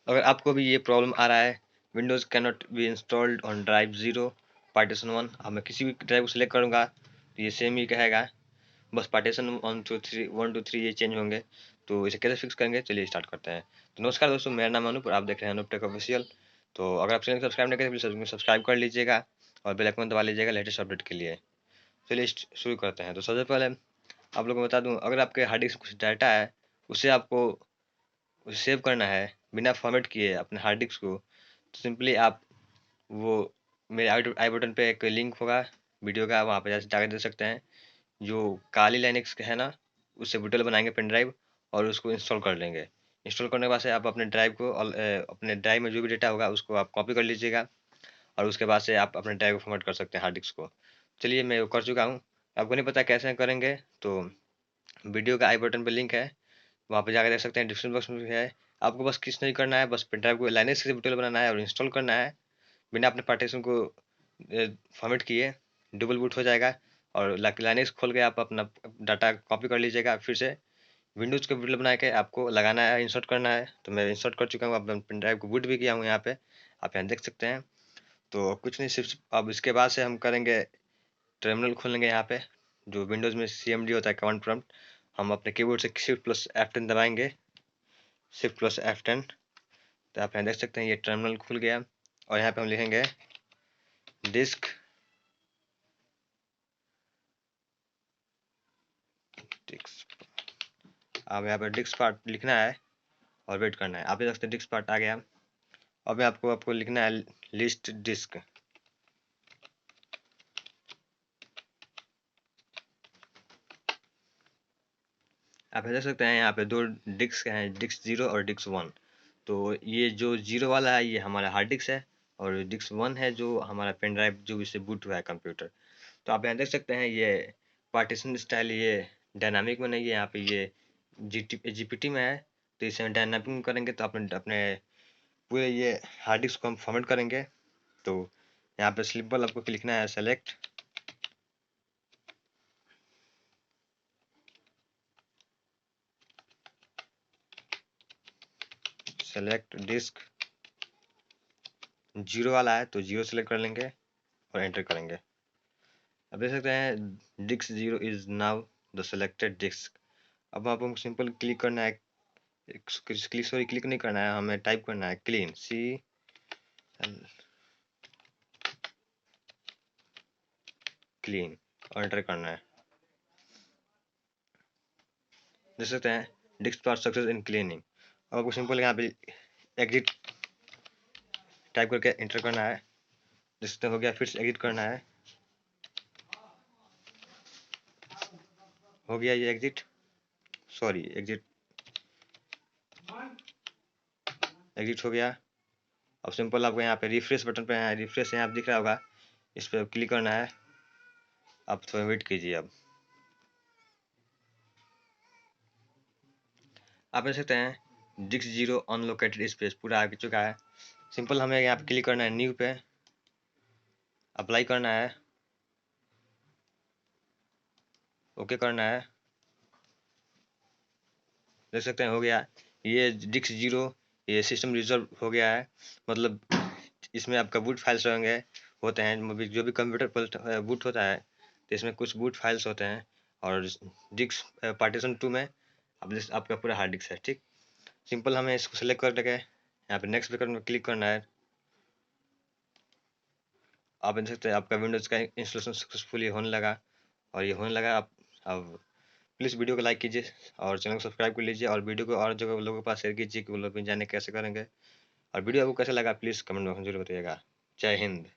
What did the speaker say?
अगर आपको भी ये प्रॉब्लम आ रहा है, Windows can not be installed on drive 0 partition 1, अब मैं किसी भी ड्राइव को सिलेक्ट करूँगा तो ये सेम ही कहेगा, बस पार्टीशन 1 2 3 1 2 3 ये चेंज होंगे। तो इसे कैसे फिक्स करेंगे, चलिए स्टार्ट करते हैं। तो नमस्कार दोस्तों, मेरा नाम अनूप और आप देख रहे हैं अनूप टेक ऑफिशियल। तो अगर आप चैनल को सब्सक्राइब नहीं करें तो प्लीज़ सब्सक्राइब कर लीजिएगा और बेल आइकन दबा लीजिएगा लेटेस्ट अपडेट के लिए। चलिए शुरू करते हैं। तो सबसे पहले आप लोगों को बता दूं, अगर आपके हार्ड डिस्क में कुछ डाटा है उसे आपको सेव करना है बिना फॉर्मेट किए अपने हार्ड डिस्क को, तो सिंपली आप वो मेरे आई बटन पे एक लिंक होगा वीडियो का, वहाँ पे जाकर देख सकते हैं। जो काली लाइनेक्स है ना, उससे बूटेल बनाएंगे पेन ड्राइव और उसको इंस्टॉल कर लेंगे। इंस्टॉल करने के बाद से आप अपने ड्राइव को अपने ड्राइव में जो भी डेटा होगा उसको आप कॉपी कर लीजिएगा और उसके बाद से आप अपने ड्राइव को फॉर्मेट कर सकते हैं हार्ड डिस्क को। चलिए मैं वो कर चुका हूँ। आपको नहीं पता कैसे करेंगे तो वीडियो का आई बटन पे लिंक है, वहाँ पे जाकर देख सकते हैं, डिस्क्रिप्शन बॉक्स में भी है। आपको बस कुछ नहीं करना है, बस पेन ड्राइव को लाइनेक्स से बूटेल बनाना है और इंस्टॉल करना है बिना अपने पार्टीशन को फॉर्मेट किए। डबल बूट हो जाएगा और लाइनेक्स खोल के आप अपना डाटा कॉपी कर लीजिएगा। फिर से विंडोज़ का बूट बना के आपको लगाना है, इंसर्ट करना है। तो मैं इंसर्ट कर चुका हूँ, अब पेन ड्राइव को बूट भी किया हूँ यहाँ पे, आप यहाँ देख सकते हैं। तो कुछ नहीं, सिर्फ अब इसके बाद से हम करेंगे, टर्मिनल खोलेंगे यहाँ पे, जो विंडोज़ में CMD होता है कमांड प्रॉम्प्ट। हम अपने कीबोर्ड से शिफ्ट प्लस F10 दबाएंगे, शिफ्ट प्लस F10। तो आप यहाँ देख सकते हैं ये टर्मिनल खुल गया और यहाँ पे हम लिखेंगे डिस्क अब यहाँ पे डिस्क पार्ट लिखना है और वेट करना है। आप देख सकते हैं डिस्क पार्ट आ गया। अब आपको लिखना है लिस्ट डिस्क। आप देख सकते हैं यहाँ पे दो डिस्क हैं, डिस्क 0 और डिस्क 1। तो ये जो 0 वाला है ये हमारा हार्ड डिस्क है और डिस्क 1 है जो हमारा पेन ड्राइव जो इससे बूट हुआ है कंप्यूटर। तो आप यहाँ देख सकते हैं ये पार्टीशन स्टाइल ये डायनामिक में नहीं है, यहाँ पे ये जीपीटी में है। तो इसे डायनामिक में करेंगे तो अपने अपने पूरे ये हार्ड डिस्क को हम फॉर्मेट करेंगे। तो यहाँ पे सिंपल आपको लिखना है सेलेक्ट डिस्क 0 वाला है तो 0 सेलेक्ट कर लेंगे और एंटर करेंगे। अब देख सकते हैं disk 0 is now the selected disk. अब आपको सिंपल क्लिक करना है, क्लिक नहीं करना है, हमें टाइप करना है क्लीन क्लीन और एंटर करना है। देख सकते हैं disk part success in cleaning. अब आपको सिंपल यहाँ पे एग्जिट टाइप करके एंटर करना है। देख सकते हो गया, फिर से एग्जिट करना है, हो गया ये एग्जिट, सॉरी एग्जिट हो गया। अब सिंपल आपको यहाँ पे रिफ्रेश बटन पे है, रिफ्रेश यहाँ दिख रहा होगा, इस पर क्लिक करना है। आप थोड़ा वेट कीजिए। अब आप देख सकते हैं डिस्क 0 अनलोकेटेड स्पेस पूरा आ चुका है। सिंपल हमें यहाँ पे क्लिक करना है, न्यू पे अप्लाई करना है, ओके करना है। देख सकते हैं हो गया ये डिस्क 0, ये सिस्टम रिजर्व हो गया है। मतलब इसमें आपका बूट फाइल्स होते हैं, जो भी कंप्यूटर बूट होता है तो इसमें कुछ बूट फाइल्स होते हैं। और डिस्क पार्टीशन 2 में अब आपका पूरा हार्ड डिस्क है। ठीक, सिंपल हमें इसको सेलेक्ट करके यहाँ पे नेक्स्ट बटन में क्लिक करना है। आप देख सकते हैं आपका विंडोज़ का इंस्टॉलेशन सक्सेसफुली होने लगा और ये होने लगा। आप अब प्लीज़ वीडियो को लाइक कीजिए और चैनल को सब्सक्राइब कर लीजिए और वीडियो को और जगह लोगों के पास शेयर कीजिए कि वो लोग भी जाने कैसे करेंगे। और वीडियो आपको कैसा लगा प्लीज़ कमेंट बॉक्स में जरूर बताइएगा। जय हिंद।